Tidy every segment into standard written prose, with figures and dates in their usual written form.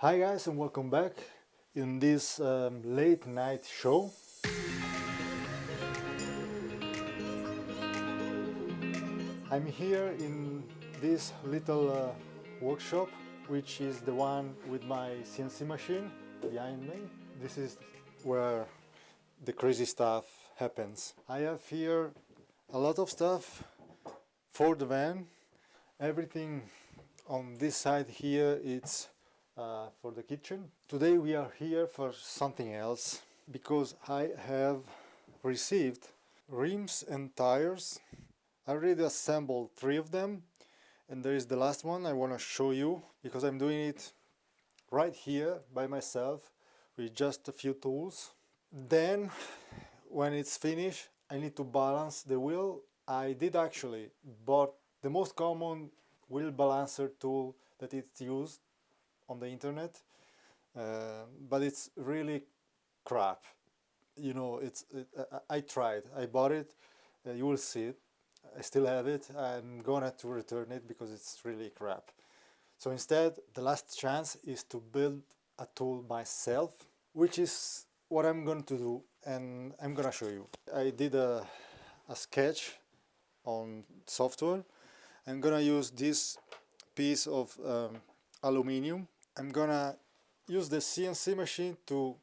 Hi guys and welcome back in this late night show. I'm here in this little workshop, which is the one with my CNC machine behind me. This is where the crazy stuff happens. I have here a lot of stuff for the van. Everything on this side here it's for the kitchen. Today we are here for something else because I have received rims and tires. I already assembled 3 of them, and there is the last one I want to show you because I'm doing it right here by myself with just a few tools. Then when it's finished I need to balance the wheel. I did actually bought the most common wheel balancer tool that it's used on the internet, but it's really crap. You know, I tried. I bought it. You will see it. I still have it. I'm gonna to return it because it's really crap. So instead, the last chance is to build a tool myself, which is what I'm going to do, and I'm gonna show you. I did a sketch on software. I'm gonna use this piece of aluminium. I'm gonna use the CNC machine to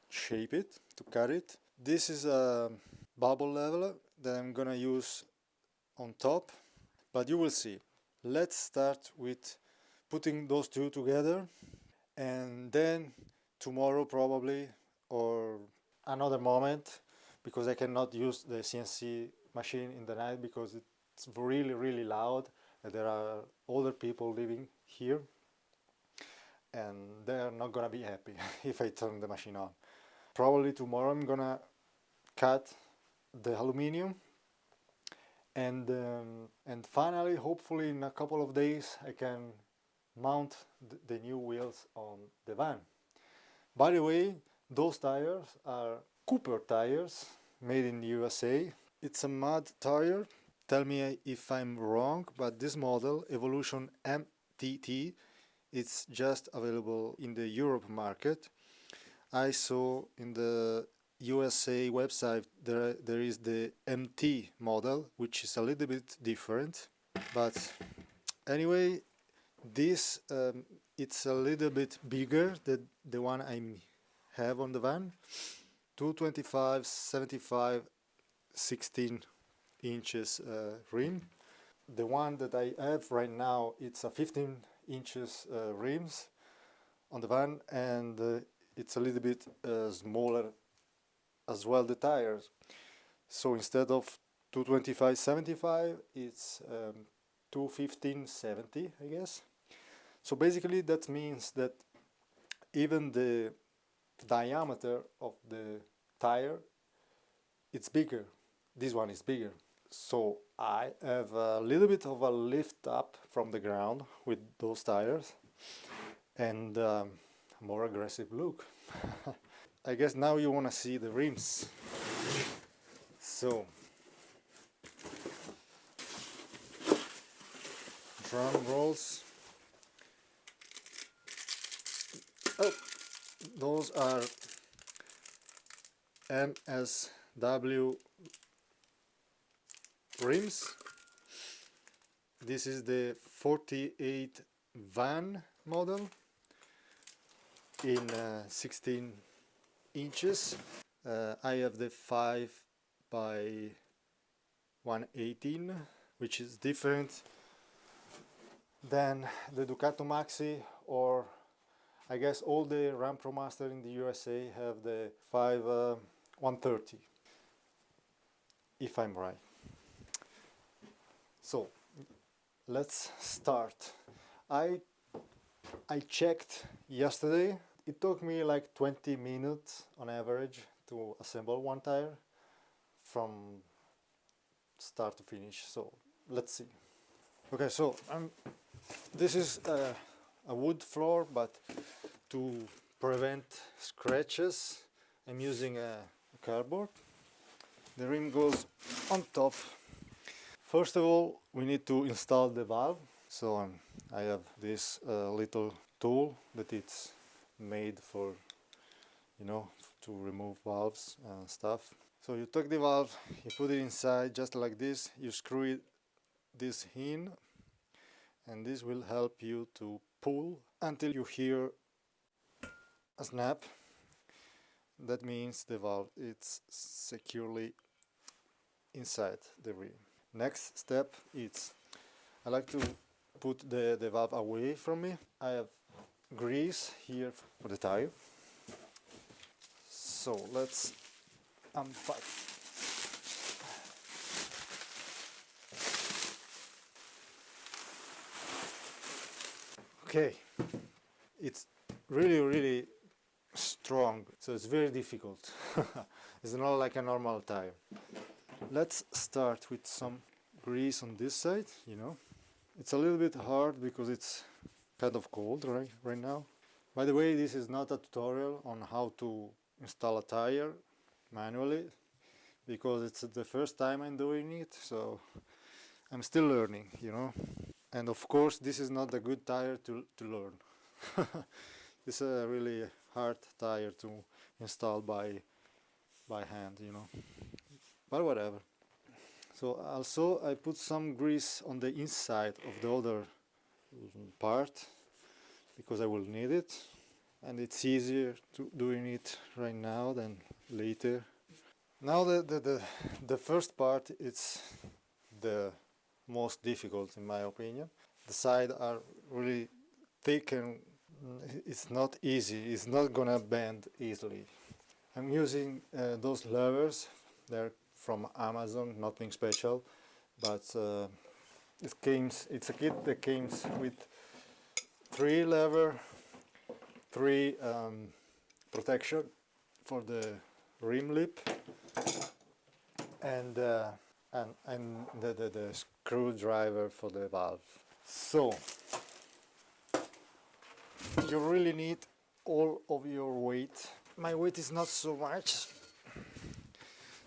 shape it, to cut it. This is a bubble leveler that I'm gonna use on top, but you will see. Let's start with putting those two together, and then tomorrow probably, or another moment, because I cannot use the CNC machine in the night because it's really loud. There are older people living here and they're not gonna be happy if I turn the machine on. Probably tomorrow I'm gonna cut the aluminum, and finally, hopefully in a couple of days, I can mount the new wheels on the van. By the way, those tires are Cooper tires made in the USA. It's a mud tire. Tell me if I'm wrong, but this model, Evolution MTT, it's just available in the Europe market. I saw in the USA website there is the MT model, which is a little bit different. But anyway, this it's a little bit bigger than the one I have on the van. 225, 75, 16 inches rim. The one that I have right now, it's a 15 inches rims on the van, and it's a little bit smaller as well, the tires. So instead of 225 75, it's 215 70, I guess. So basically that means that even the diameter of the tire, it's bigger. This one is bigger. So I have a little bit of a lift up from the ground with those tires, and a more aggressive look. I guess now you want to see the rims. So drum rolls. Oh, those are MSW rims. This is the 48 van model in 16 inches. I have the 5 by 118, which is different than the Ducato Maxi, or I guess all the Ram Pro Master in the USA have the 5 130, if I'm right. So let's start. I checked yesterday. It took me like 20 minutes on average to assemble one tire from start to finish. So let's see. Okay, so this is a wood floor, but to prevent scratches I'm using a cardboard. The rim goes on top. First of all, we need to install the valve. So I have this little tool that it's made for, you know, to remove valves and stuff. So you take the valve, you put it inside just like this, you screw this in, and this will help you to pull until you hear a snap. That means the valve is securely inside the rim. Next step is, I like to put the valve away from me. I have grease here for the tire. So let's unpack. Okay, it's really strong, so it's very difficult. It's not like a normal tire. Let's start with some grease on this side, you know. It's a little bit hard because it's kind of cold right now. By the way, this is not a tutorial on how to install a tire manually, because it's the first time I'm doing it, so I'm still learning, you know. And of course, this is not a good tire to learn. It's a really hard tire to install by hand, you know. But whatever. So also I put some grease on the inside of the other part because I will need it, and it's easier to doing it right now than later. Now the first part is the most difficult in my opinion. The sides are really thick and it's not easy, it's not gonna bend easily. I'm using those levers, they're from Amazon, nothing special, but it's a kit that comes with 3 levers, 3 protection for the rim lip, and the screwdriver for the valve. So you really need all of your weight. My weight is not so much,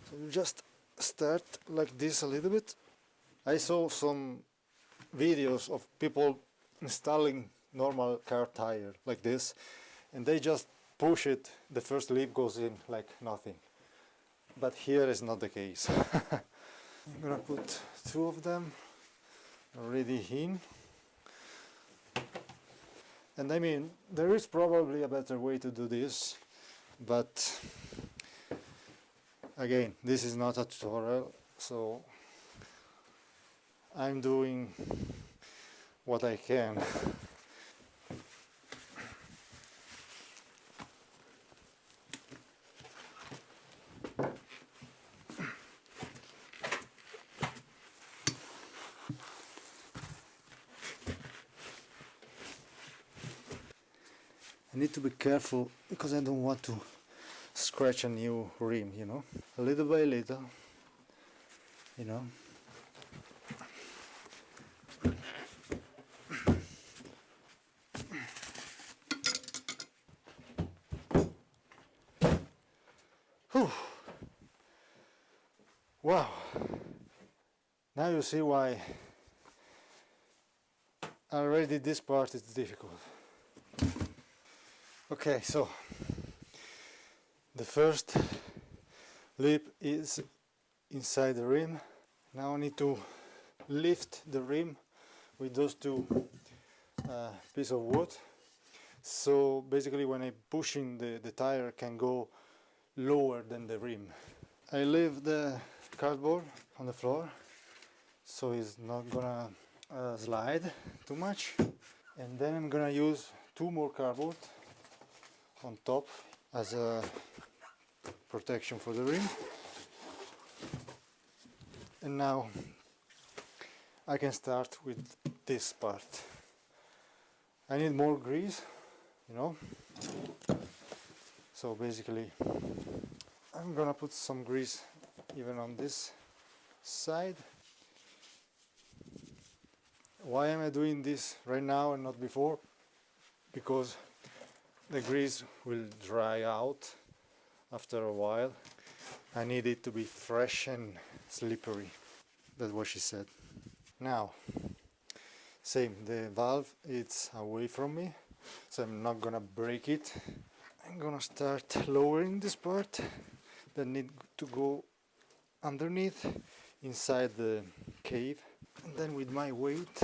so you just start like this a little bit. I saw some videos of people installing normal car tire like this, and they just push it, the first lip goes in like nothing. But here is not the case. I'm gonna put 2 of them already in. And I mean, there is probably a better way to do this, but again, this is not a tutorial, so I'm doing what I can. I need to be careful because I don't want to scratch a new rim, you know, little by little, you know. Whew. Wow, now you see why already this part is difficult. Okay, so the first lip is inside the rim. Now I need to lift the rim with those 2 pieces of wood. So basically when I'm pushing, the tire can go lower than the rim. I leave the cardboard on the floor so it's not gonna slide too much. And then I'm gonna use 2 more cardboard on top as a protection for the rim. And now I can start with this part. I need more grease, you know. So basically I'm gonna put some grease even on this side. Why am I doing this right now and not before? Because the grease will dry out after a while. I need it to be fresh and slippery. That's what she said. Now, same, the valve it's away from me. so I'm not gonna break it. I'm gonna start lowering this part that need to go underneath inside the cave, and then with my weight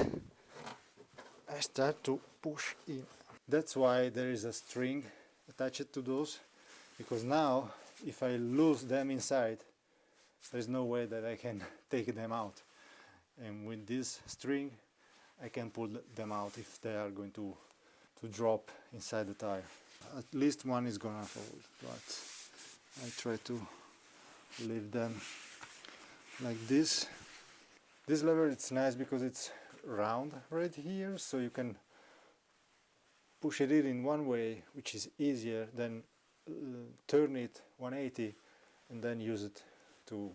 I start to push in. That's why there is a string attached to those, because now if I lose them inside, there's no way that I can take them out, and with this string I can pull them out if they are going to drop inside the tire. At least one is gonna fall, but I try to leave them like this. This lever, it's nice because it's round right here, so you can push it in one way, which is easier than turn it 180 and then use it to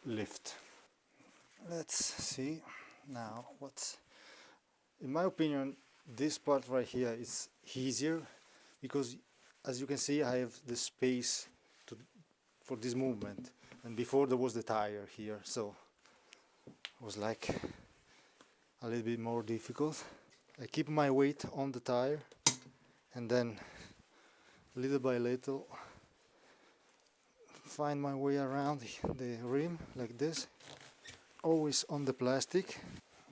lift. Let's see now what's, in my opinion, this part right here is easier, because as you can see I have the space for this movement, and before there was the tire here, so it was like a little bit more difficult. I keep my weight on the tire and then little by little find my way around the rim like this, always on the plastic.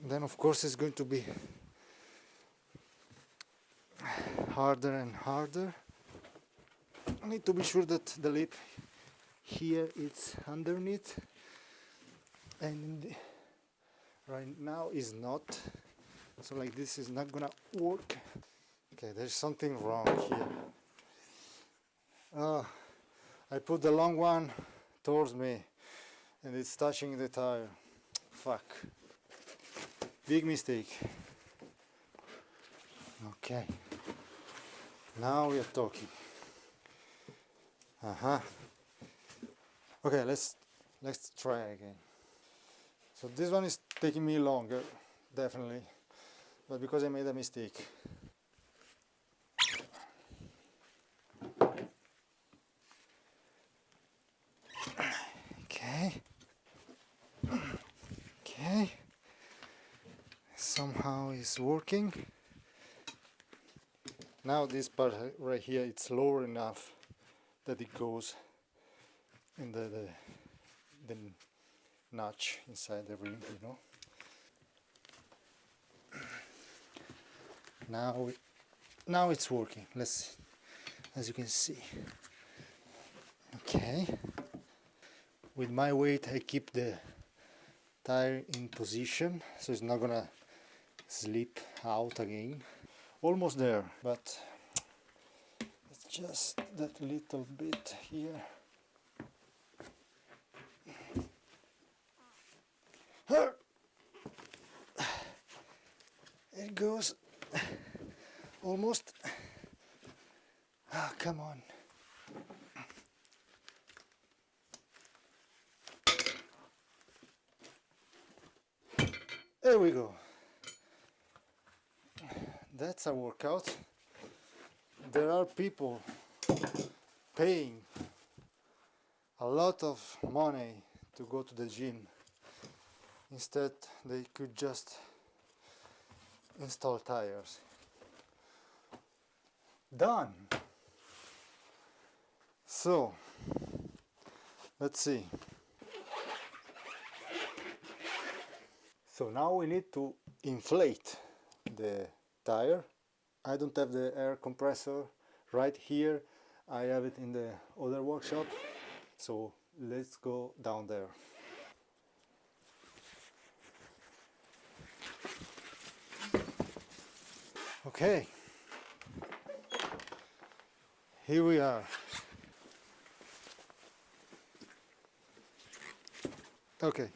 Then of course it's going to be harder and harder. I need to be sure that the lip here is underneath, and right now is not, so like this is not gonna work. Okay, there's something wrong here. I put the long one towards me and it's touching the tire. Fuck. Big mistake. Okay. Now we are talking. Okay, let's try again. So this one is taking me longer, definitely, but because I made a mistake. Okay. Somehow it's working. Now this part right here, it's lower enough that it goes in the notch inside the rim, you know. Now it's working. Let's, as you can see. Okay. With my weight I keep the tire in position, so it's not gonna slip out again. Almost there, but it's just that little bit here. It goes almost. Ah, come on. There we go. That's a workout. There are people paying a lot of money to go to the gym. Instead, they could just install tires. Done. So, let's see. So now we need to inflate the tire. I don't have the air compressor right here. I have it in the other workshop. So let's go down there. Okay. Here we are. Okay.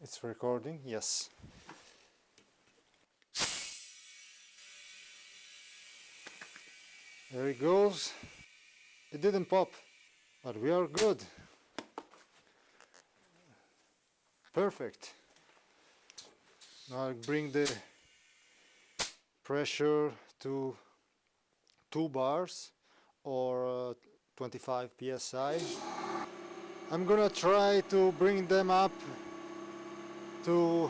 It's recording, yes. There it goes. It didn't pop, but we are good. Perfect. Now I bring the pressure to 2 bars or 25 psi. I'm gonna try to bring them up to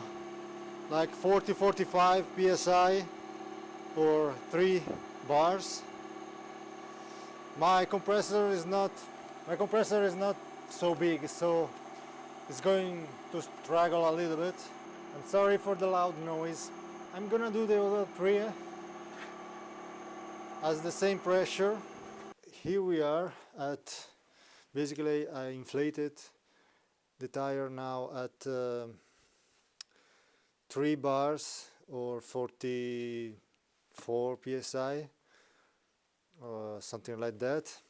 like 40-45 psi or 3 bars. My compressor is not so big, so it's going to struggle a little bit. I'm sorry for the loud noise. I'm gonna do the other 3 as the same pressure. Here we are at, basically I inflated the tire now at 3 bars or 44 psi or something like that.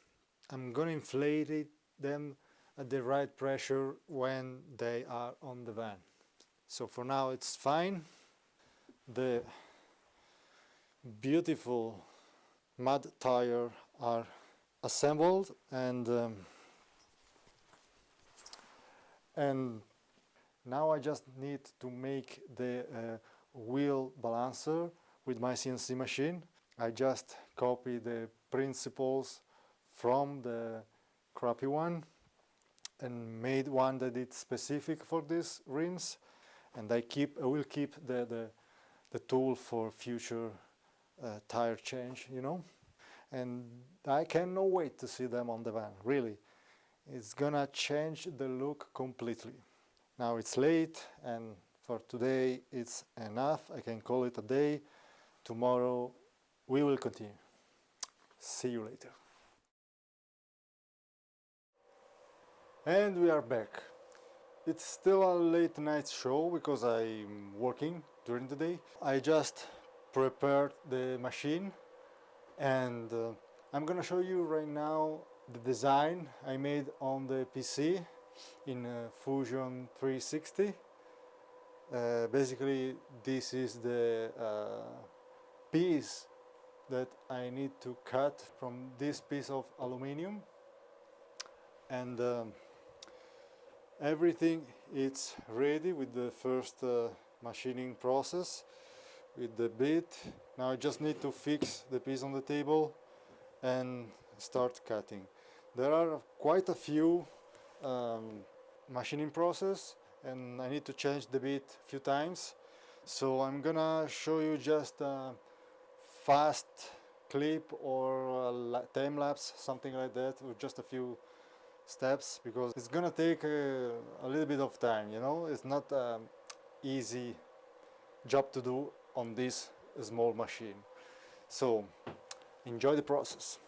I'm gonna inflate them at the right pressure when they are on the van. So for now it's fine. The beautiful mud tire are assembled, and now I just need to make the wheel balancer with my CNC machine. I just copy the principles from the crappy one and made one that is specific for these rims, and I will keep the tool for future tire change, you know. And I cannot wait to see them on the van, really. It's gonna change the look completely. Now it's late, and for today it's enough. I can call it a day. Tomorrow we will continue. See you later. And we are back. It's still a late night show because I'm working during the day. I just prepared the machine, and I'm gonna show you right now the design I made on the PC in Fusion 360. Basically this is the piece that I need to cut from this piece of aluminum, and everything is ready with the first machining process with the bit. Now I just need to fix the piece on the table and start cutting. There are quite a few machining process, and I need to change the bit a few times, so I'm gonna show you just a fast clip or a time lapse, something like that, with just a few steps, because it's gonna take a little bit of time, you know. It's not an easy job to do on this small machine, so enjoy the process.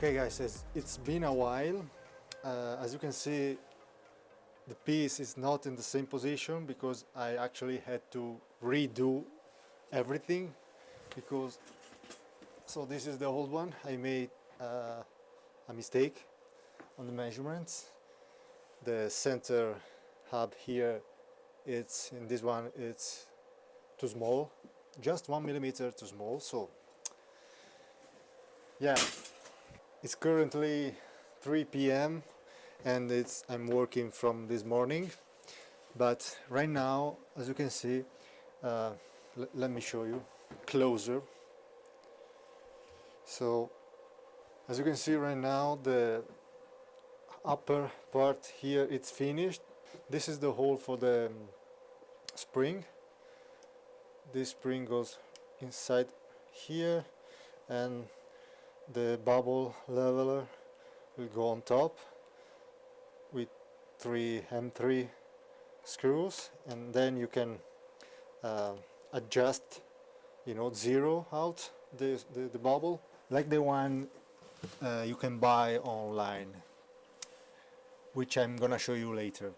Okay guys, it's been a while. As you can see, the piece is not in the same position because I actually had to redo everything, because so this is the old one. I made a mistake on the measurements. The center hub here, it's in this one, it's too small, just 1 millimeter too small. So yeah, it's currently 3 p.m. and I'm working from this morning. But right now, as you can see, let me show you closer. So as you can see right now, the upper part here, it's finished. This is the hole for the spring. This spring goes inside here, and the bubble leveler will go on top with 3 M3 screws, and then you can adjust, zero out the bubble, like the one you can buy online, which I'm gonna show you later.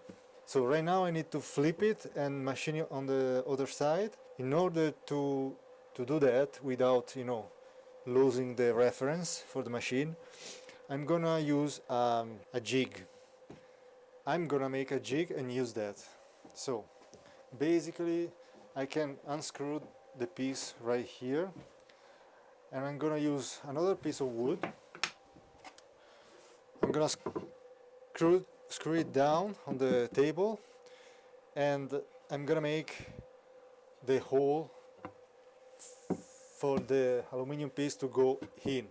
So right now I need to flip it and machine it on the other side. In order to do that without, losing the reference for the machine, I'm gonna use a jig. I'm gonna make a jig and use that. So basically I can unscrew the piece right here, and I'm gonna use another piece of wood. I'm gonna screw it down on the table, and I'm gonna make the hole for the aluminum piece to go in.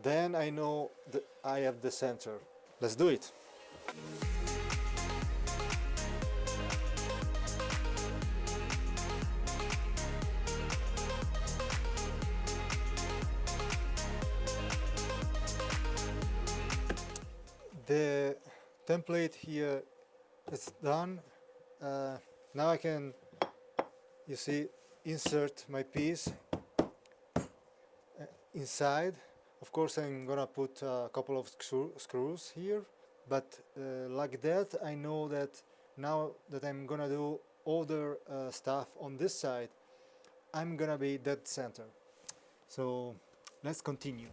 Then I know that I have the center. Let's do it. The template here is done. Now I can, you see, insert my piece inside. Of course I'm gonna put a couple of screws here, but like that I know that now that I'm gonna do other stuff on this side, I'm gonna be dead center. So let's continue.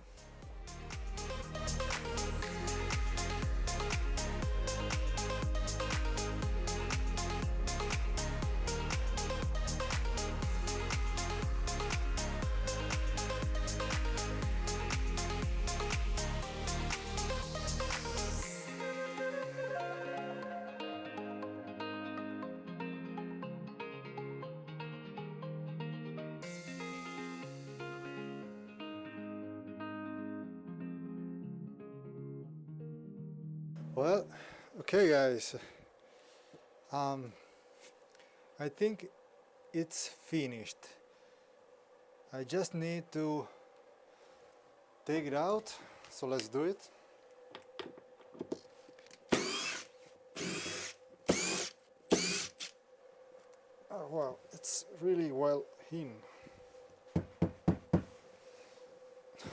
Well, okay guys, I think it's finished. I just need to take it out, so let's do it. Oh wow, it's really well in.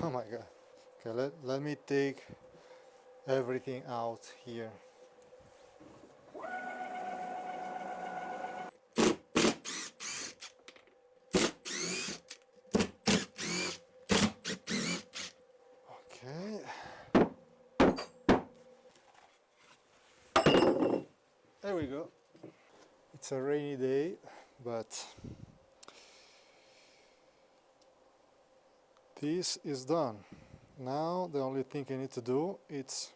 Oh my god. Okay, let me take everything out here. Okay. There we go. It's a rainy day, but this is done. Now the only thing I need to do is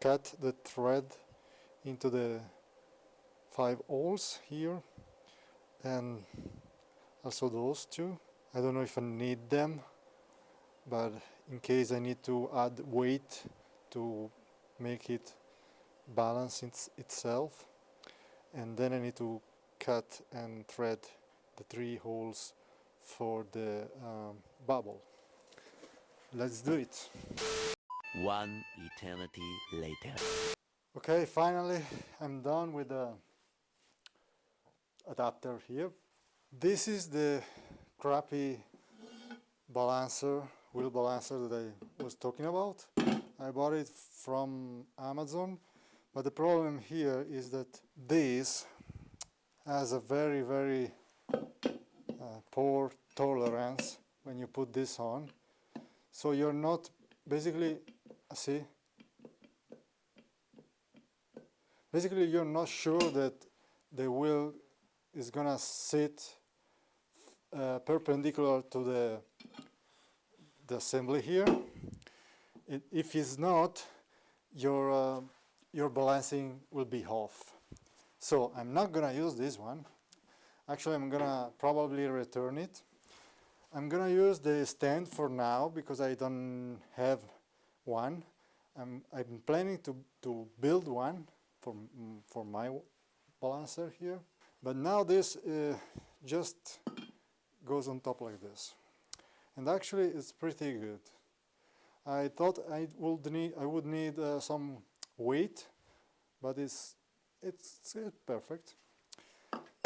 cut the thread into the 5 holes here, and also those two. I don't know if I need them, but in case I need to add weight to make it balance itself, and then I need to cut and thread the 3 holes for the bubble. Let's do it. One eternity later. Okay, finally I'm done with the adapter here. This is the crappy wheel balancer that I was talking about. I bought it from Amazon, but the problem here is that this has a very, very poor tolerance when you put this on. So you're not, basically, see? Basically you're not sure that the wheel is gonna sit perpendicular to the assembly here. If it's not, your your balancing will be off. So I'm not gonna use this one. Actually, I'm gonna probably return it. I'm gonna use the stand for now because I don't have one. I'm planning to build one for my balancer here. But now this just goes on top like this. And actually it's pretty good. I thought I would need some weight, but it's perfect.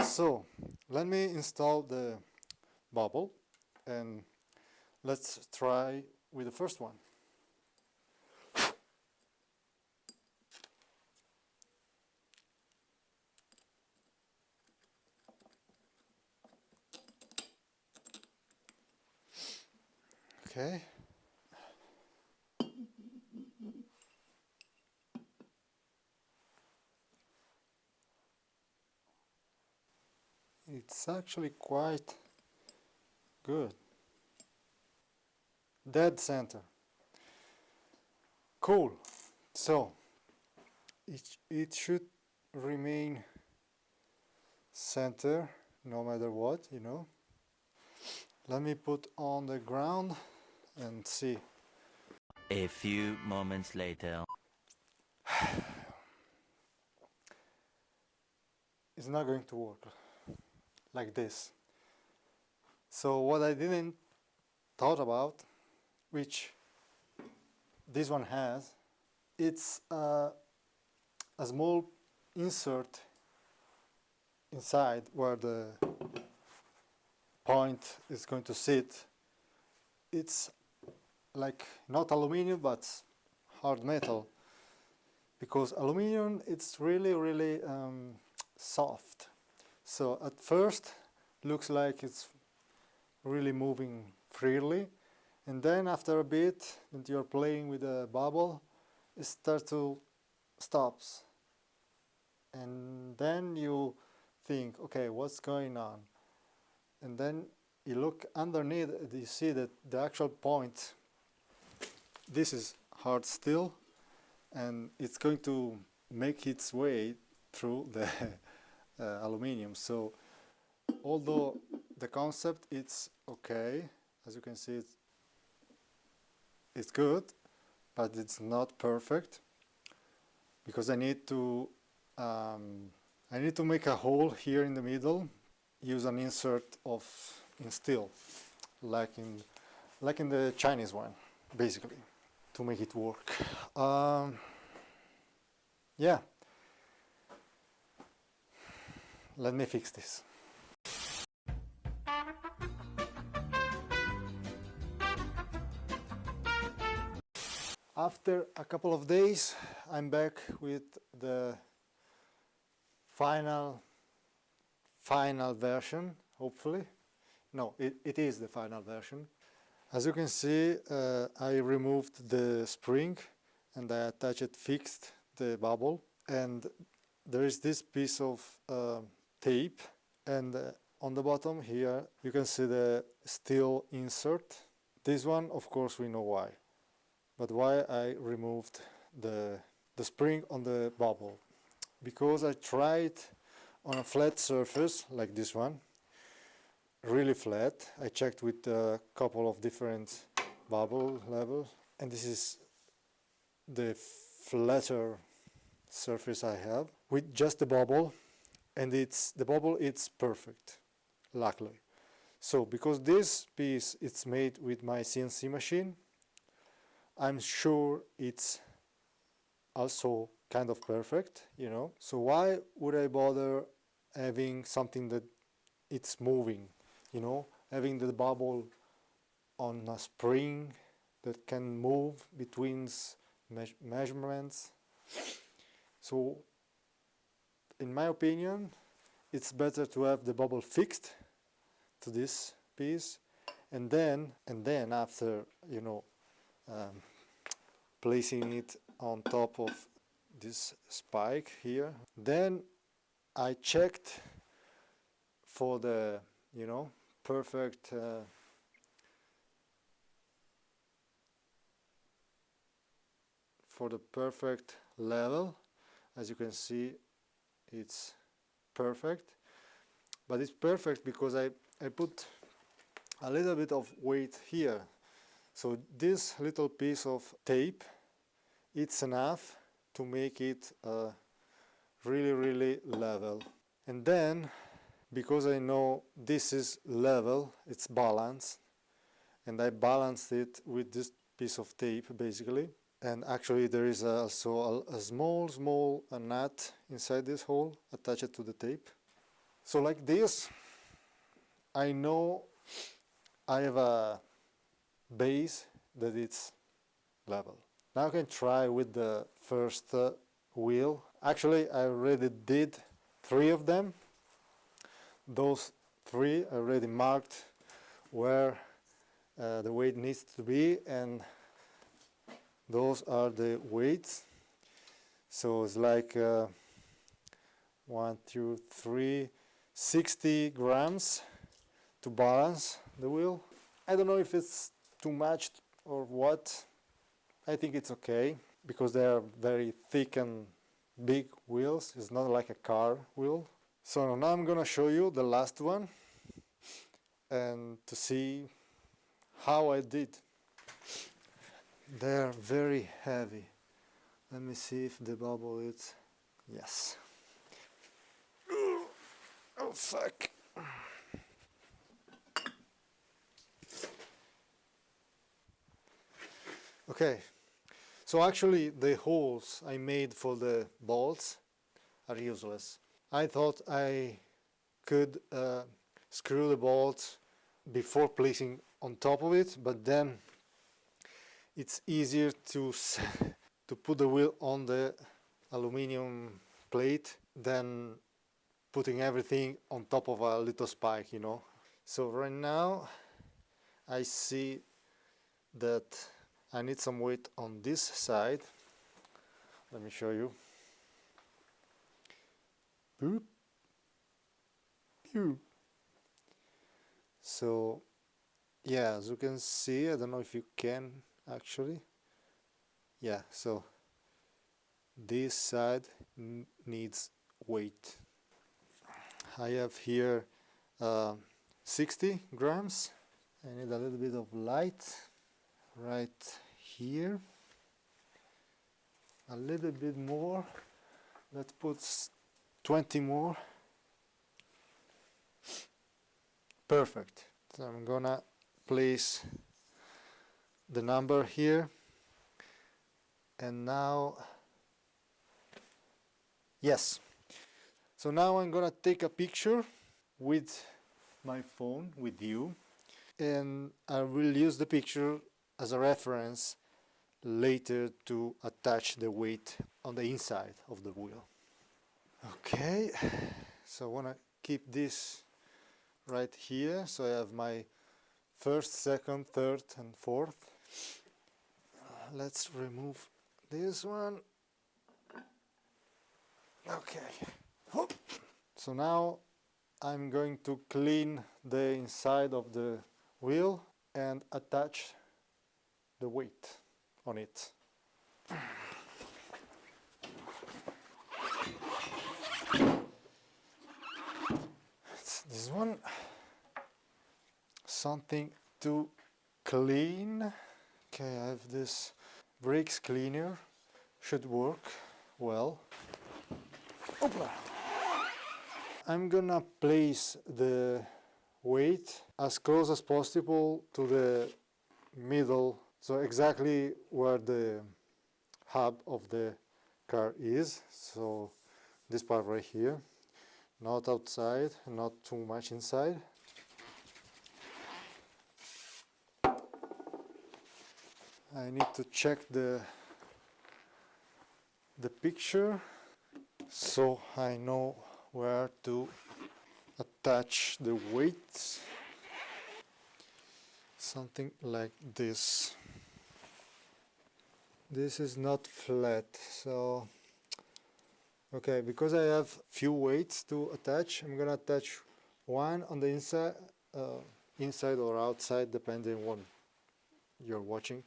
So let me install the bubble and let's try with the first one. Okay. It's actually quite good. Dead center. Cool. So it should remain center no matter what, you know. Let me put on the ground and see. A few moments later. It's not going to work like this. So what I didn't thought about, which this one has, it's a small insert inside where the point is going to sit. It's like not aluminum but hard metal, because aluminum it's really soft. So at first looks like it's really moving freely, and then after a bit that you're playing with the bubble, it starts to stops, and then you think, okay, what's going on? And then you look underneath, you see that the actual point, this is hard steel, and it's going to make its way through the aluminium. So although the concept it's okay, as you can see it's good, but it's not perfect, because I need to make a hole here in the middle, use an insert in steel, like in the Chinese one, basically, to make it work. Yeah, let me fix this. After a couple of days, I'm back with the final version, hopefully. No, it is the final version. As you can see, I removed the spring and I fixed the bubble, and there is this piece of tape, and on the bottom here you can see the steel insert. This one, of course, we know why. But why I removed the spring on the bubble? Because I tried on a flat surface like this one, really flat. I checked with a couple of different bubble levels, and this is the flatter surface I have with just the bubble, and the bubble it's perfect, luckily. So because this piece it's made with my CNC machine, I'm sure it's also kind of perfect, you know. So why would I bother having something that it's moving, you know, having the bubble on a spring that can move between measurements? So in my opinion, it's better to have the bubble fixed to this piece, and then after, you know, placing it on top of this spike here, then I checked for the, you know, perfect level, As you can see, it's perfect, but it's perfect because I put a little bit of weight here. So this little piece of tape, it's enough to make it really level. And then, because I know this is level, it's balanced, and I balanced it with this piece of tape basically. And actually there is also a small nut inside this hole attached to the tape. So like this, I know I have a base that it's level. Now I can try with the first wheel. Actually, I already did 3 of them. Those 3 are already marked where the weight needs to be, and those are the weights. So it's like 1, 2, 3, 60 grams to balance the wheel. I don't know if it's too much or what. I think it's okay because they are very thick and big wheels. It's not like a car wheel. So now I'm gonna show you the last one and to see how I did. They're very heavy. Let me see if the bubble is... Yes. Oh fuck. Okay, so actually the holes I made for the bolts are useless. I thought I could screw the bolts before placing on top of it, but then it's easier to put the wheel on the aluminum plate than putting everything on top of a little spike, you know. So right now I see that I need some weight on this side. Let me show you. Boop. Pew. So yeah, as you can see, I don't know if you can actually. Yeah, so this side needs weight. I have here 60 grams. I need a little bit of light right here. A little bit more. Let's put 20 more. Perfect. So I'm gonna place the number here. And now, yes. So now I'm gonna take a picture with my phone, with you, and I will use the picture as a reference later to attach the weight on the inside of the wheel. Okay, so I wanna keep this right here, so I have my first, second, third and fourth. Let's remove this one. Okay. So now I'm going to clean the inside of the wheel and attach the weight on it. It's this one. Something to clean. Okay, I have this brakes cleaner. Should work well. Opa. I'm gonna place the weight as close as possible to the middle, so exactly where the hub of the car is. So this part right here, not outside, not too much inside. I need to check the picture so I know where to attach the weights. Something like this. This is not flat, so okay, because I have few weights to attach, I'm gonna attach one on the inside, inside or outside, depending on what you're watching.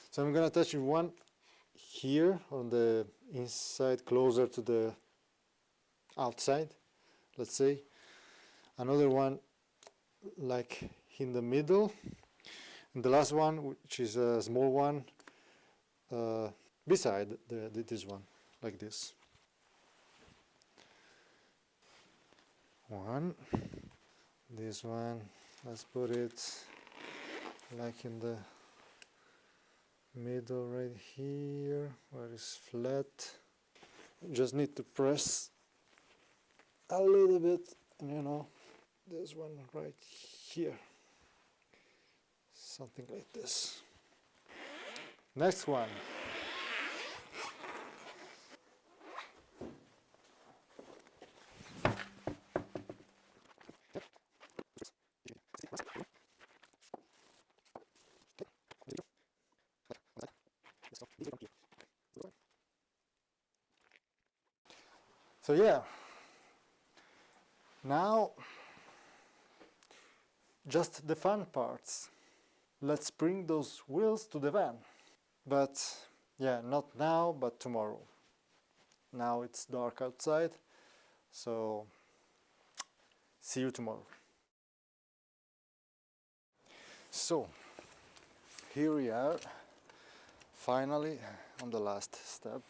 So I'm gonna attach one here on the inside, closer to the outside, let's say. Another one like in the middle, and the last one, which is a small one, beside this one, like this. One, this one, let's put it like in the middle right here, where it's flat. Just need to press a little bit, and you know, there's one right here, something like this. Next one. So yeah, now just the fun parts. Let's bring those wheels to the van. But yeah, not now, but tomorrow. Now it's dark outside, so see you tomorrow. So here we are, finally on the last step.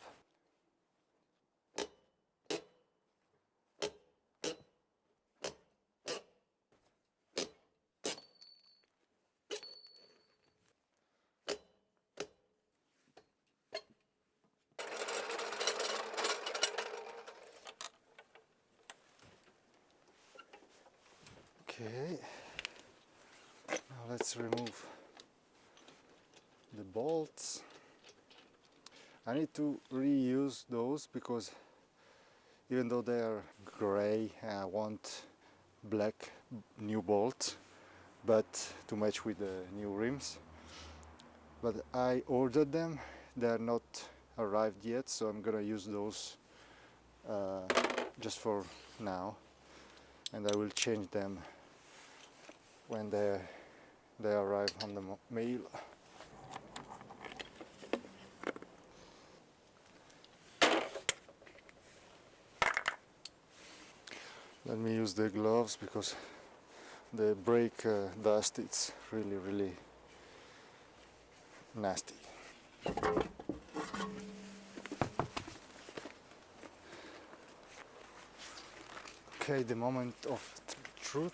Okay, now let's remove the bolts. I need to reuse those because even though they are gray, I want black new bolts, but to match with the new rims. But I ordered them, they are not arrived yet, so I'm gonna use those just for now, and I will change them when they arrive on the mail. Let me use the gloves because the brake dust, it's really nasty. Okay, the moment of truth.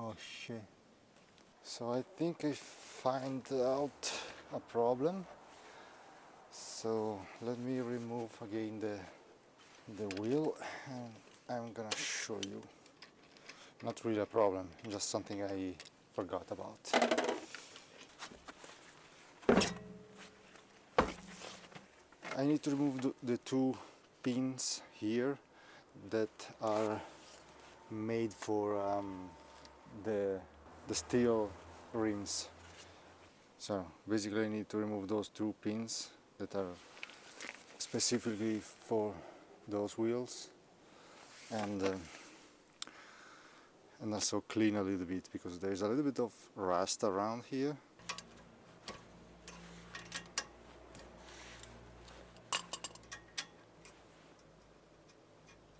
Oh shit. So I think I find out a problem. So let me remove again the wheel, and I'm gonna show you. Not really a problem, just something I forgot about. I need to remove the two pins here that are made for the steel rims. So basically I need to remove those two pins that are specifically for those wheels, and also clean a little bit because there's a little bit of rust around here.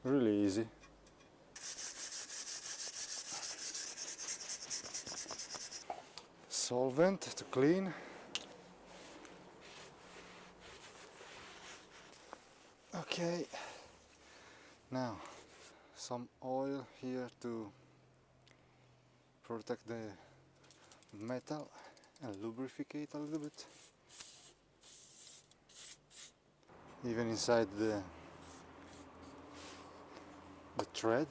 Really easy. Solvent to clean. Okay, now some oil here to protect the metal and lubricate a little bit. Even inside the thread,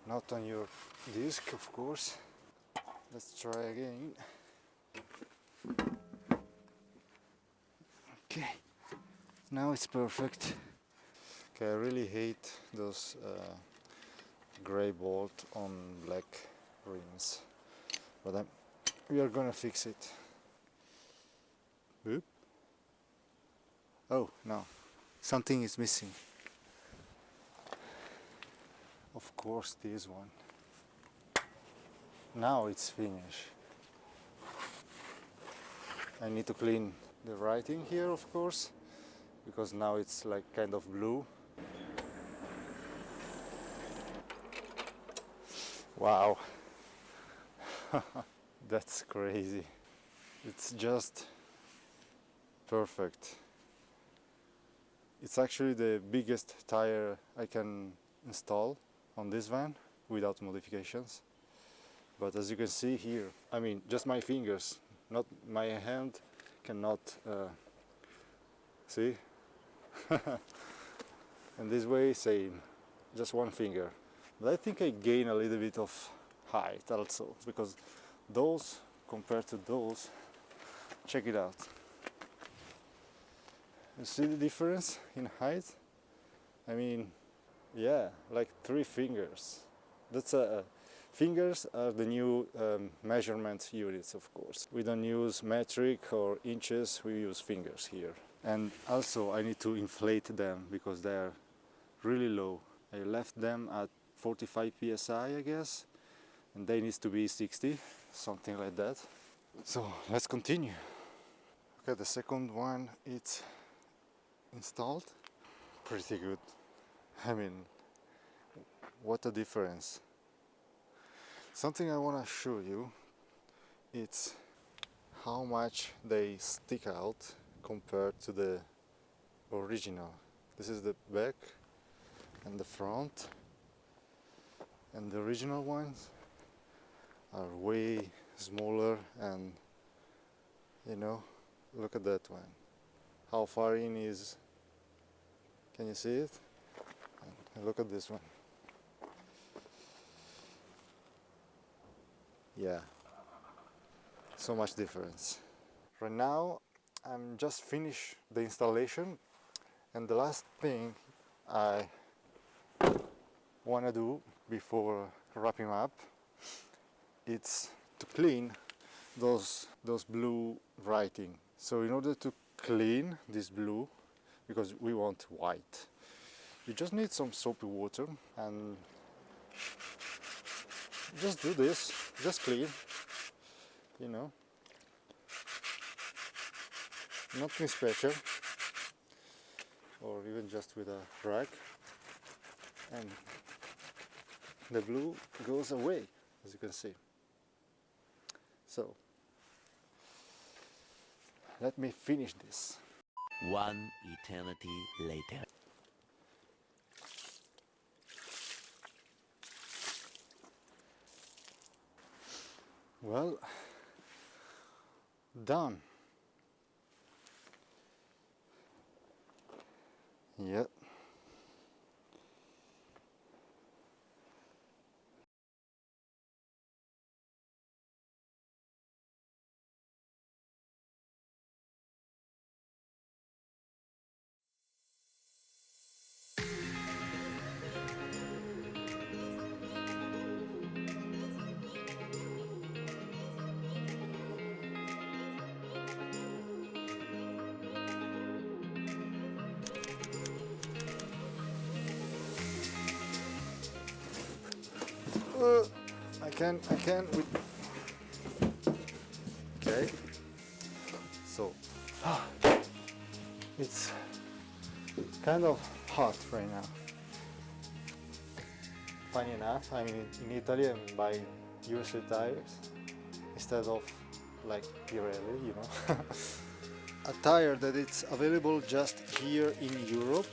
not on your disc, of course. Let's try again. Okay, now it's perfect. Okay, I really hate those gray bolt on black rims, but we are gonna fix it. Boop. Oh no, something is missing. Of course, this one. Now it's finished. I need to clean the writing here, of course, because now it's like kind of blue. Wow. That's crazy. It's just perfect. It's actually the biggest tire I can install on this van without modifications. But as you can see here, I mean, just my fingers, not my hand cannot see. And this way, same, just one finger. But I think I gain a little bit of height also, because those compared to those, check it out. You see the difference in height? I mean, yeah, like 3 fingers. That's fingers are the new measurement units, of course. We don't use metric or inches, we use fingers here. And also I need to inflate them because they are really low. I left them at 45 psi, I guess, and they need to be 60, something like that. So let's continue. Okay, the second one it's installed. Pretty good. I mean, what a difference. Something I want to show you, it's how much they stick out compared to the original. This is the back and the front, and the original ones are way smaller, and you know, look at that one. How far in is, can you see it? And look at this one. Yeah, so much difference. Right now I'm just finished the installation, and the last thing I want to do before wrapping up, it's to clean those blue writing. So in order to clean this blue, because we want white, you just need some soapy water and just do this, just clean, you know, nothing special, or even just with a rag, and the blue goes away, as you can see. So let me finish this. One eternity later. Well, done. Yep. I can with. Okay. So it's kind of hot right now. Funny enough, I mean, in Italy I'm buying USA tires instead of like Pirelli, you know. A tire that it's available just here in Europe.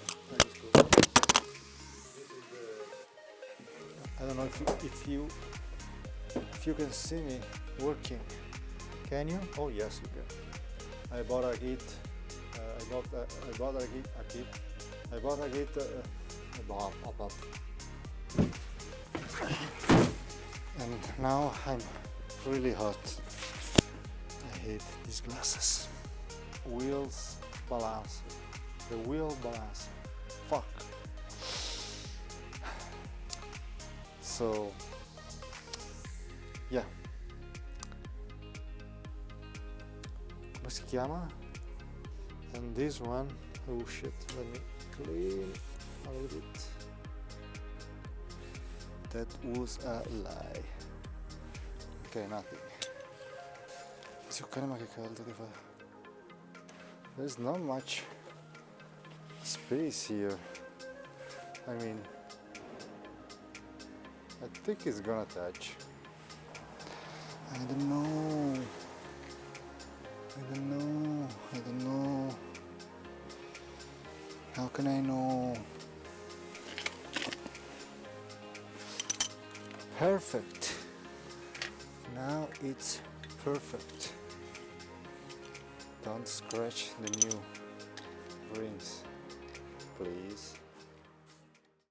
I don't know if you can see me working. Can you? Oh yes, you can. I bought a kit. I bought a kit. I bought a kit. And now I'm really hot. I hate these glasses. Wheels balance. The wheel balance. Fuck. So yeah. Come si chiama? And this one, oh shit, let me clean a little bit. That was a lie. Ok, nothing. Zio cane, ma che caldo che fa. There's not much space here. I mean, I think it's gonna touch. I don't know. I don't know. I don't know. How can I know? Perfect. Now it's perfect. Don't scratch the new rings, please.